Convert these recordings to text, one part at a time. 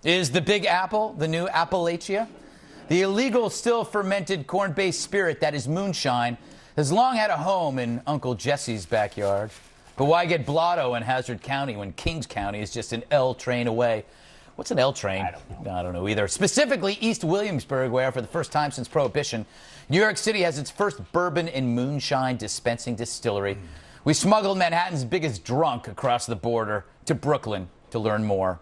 Is the Big Apple the new Appalachia? The illegal, still fermented corn-based spirit that is moonshine has long had a home in Uncle Jesse's backyard. But why get Blotto in Hazard County when Kings County is just an L train away? What's an L train? I don't know either. Specifically, East Williamsburg, where for the first time since Prohibition, New York City has its first bourbon and moonshine dispensing distillery. We smuggled Manhattan's biggest drunk across the border to Brooklyn to learn more.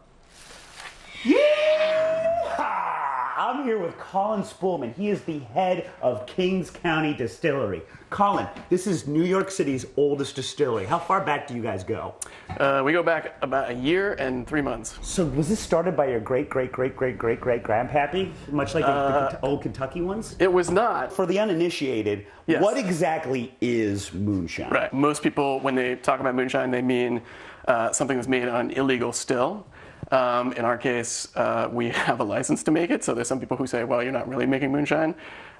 I'm here with Colin Spoolman. He is the head of Kings County Distillery. Colin, this is New York City's oldest distillery. How far back do you guys go? We go back about a year and 3 months. So was this started by your great-great-great-great-great-great-grandpappy, much like the old Kentucky ones? It was not. For the uninitiated, yes. What exactly is moonshine? Right. Most people, when they talk about moonshine, they mean something that's made on illegal still. In our case, we have a license to make it, so there's some people who say, well, you're not really making moonshine.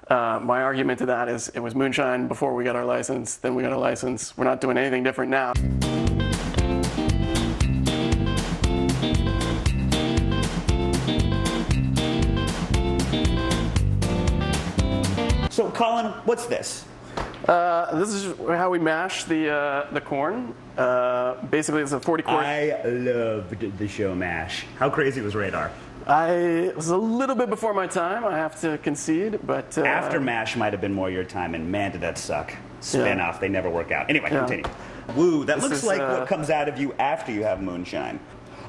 My argument to that is it was moonshine before we got our license, then we got our license. We're not doing anything different now. So, Colin, what's this? This is how we mash the corn. Basically, it's a 40 quart. I loved the show MASH. How crazy was Radar? I was a little bit before my time, I have to concede, but... After MASH might have been more your time, and man, did that suck. Spin-off, they never work out. Anyway, continue. Woo, that looks like what comes out of you after you have moonshine.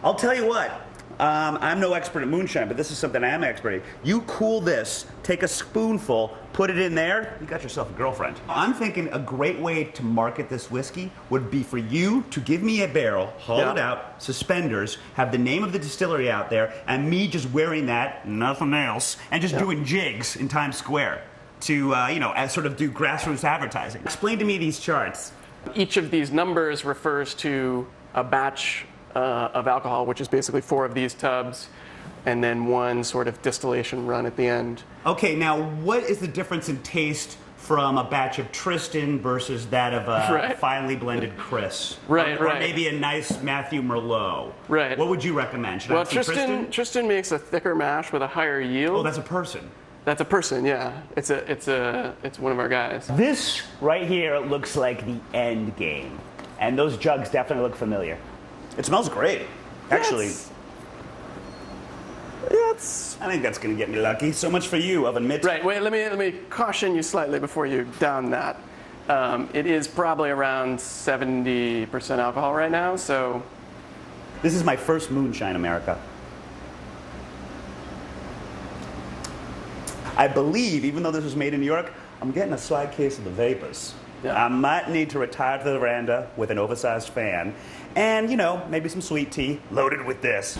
I'll tell you what. I'm no expert at moonshine, but this is something I am expert at. You cool this, take a spoonful, put it in there, you got yourself a girlfriend. I'm thinking a great way to market this whiskey would be for you to give me a barrel, haul it out, suspenders, have the name of the distillery out there, and me just wearing that, nothing else, and just doing jigs in Times Square to, as sort of do grassroots advertising. Explain to me these charts. Each of these numbers refers to a batch of alcohol, which is basically 4 of these tubs, and then 1 sort of distillation run at the end. Okay, now what is the difference in taste from a batch of Tristan versus that of a finely blended Chris? Right. Or maybe a nice Matthew Merlot. Right. What would you recommend? Should I have some Tristan makes a thicker mash with a higher yield. Oh, that's a person. That's a person, yeah. It's one of our guys. This right here looks like the end game, and those jugs definitely look familiar. It smells great, actually. I think that's going to get me lucky. So much for you, oven mitt. Right. Wait. Let me caution you slightly before you down that. It is probably around 70% alcohol right now. So this is my first moonshine, America. I believe, even though this was made in New York, I'm getting a side case of the vapors. Yeah. I might need to retire to the veranda with an oversized fan and, maybe some sweet tea loaded with this.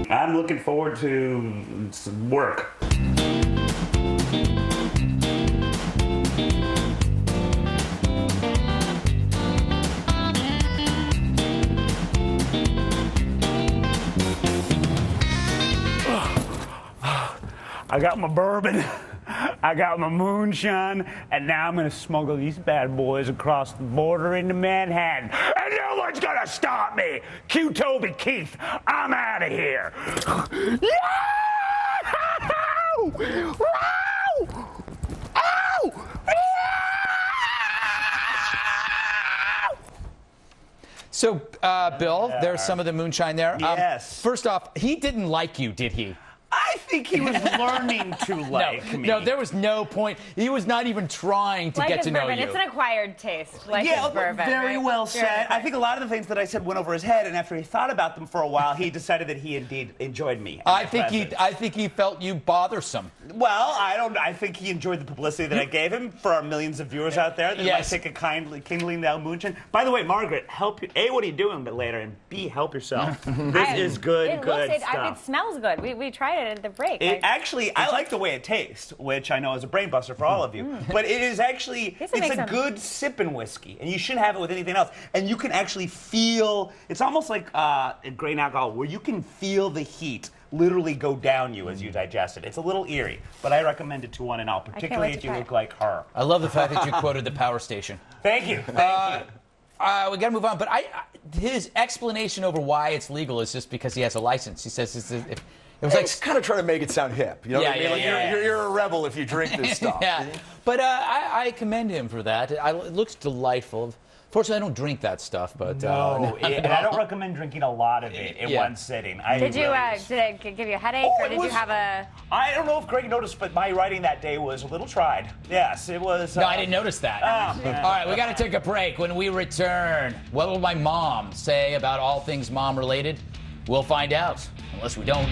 I'm looking forward to some work. I got my bourbon, I got my moonshine, and now I'm going to smuggle these bad boys across the border into Manhattan. And no one's going to stop me! Cue Toby Keith, I'm out of here! So, Bill, there's some of the moonshine there. Yes. First off, he didn't like you, did he? I think he was learning to like me. No, there was no point. He was not even trying to get to know you. It's an acquired taste, like his bourbon. Very well said. I think a lot of the things that I said went over his head, and after he thought about them for a while, he decided that he indeed enjoyed me. I think he felt you bothersome. Well, I think he enjoyed the publicity that I gave him for our millions of viewers out there that might take a kindling down moonshine. By the way, Margaret, A, what are you doing later, and B, help yourself. This is good stuff. It smells good. We tried it at the break. I like the way it tastes, which I know is a brain buster for all of you. But it is actually, it's a good sipping whiskey, and you shouldn't have it with anything else. And you can actually feel, it's almost like grain alcohol, where you can feel the heat literally go down you as you digest it. It's a little eerie, but I recommend it to one and all, particularly if you look like her. I love the fact that you quoted the power station. Thank you. Thank you. We got to move on. But his explanation over why it's legal is just because he has a license. He says it was like kind of trying to make it sound hip. You know what I mean? You're a rebel if you drink this stuff. Yeah. But I commend him for that. It looks delightful. Fortunately, I don't drink that stuff, but and I don't recommend drinking a lot of it in one sitting. Did it give you a headache, or did you have a? I don't know if Greg noticed, but my writing that day was a little tried. Yes, it was. No, I didn't notice that. All right, we got to take a break. When we return, what will my mom say about all things mom-related? We'll find out, unless we don't.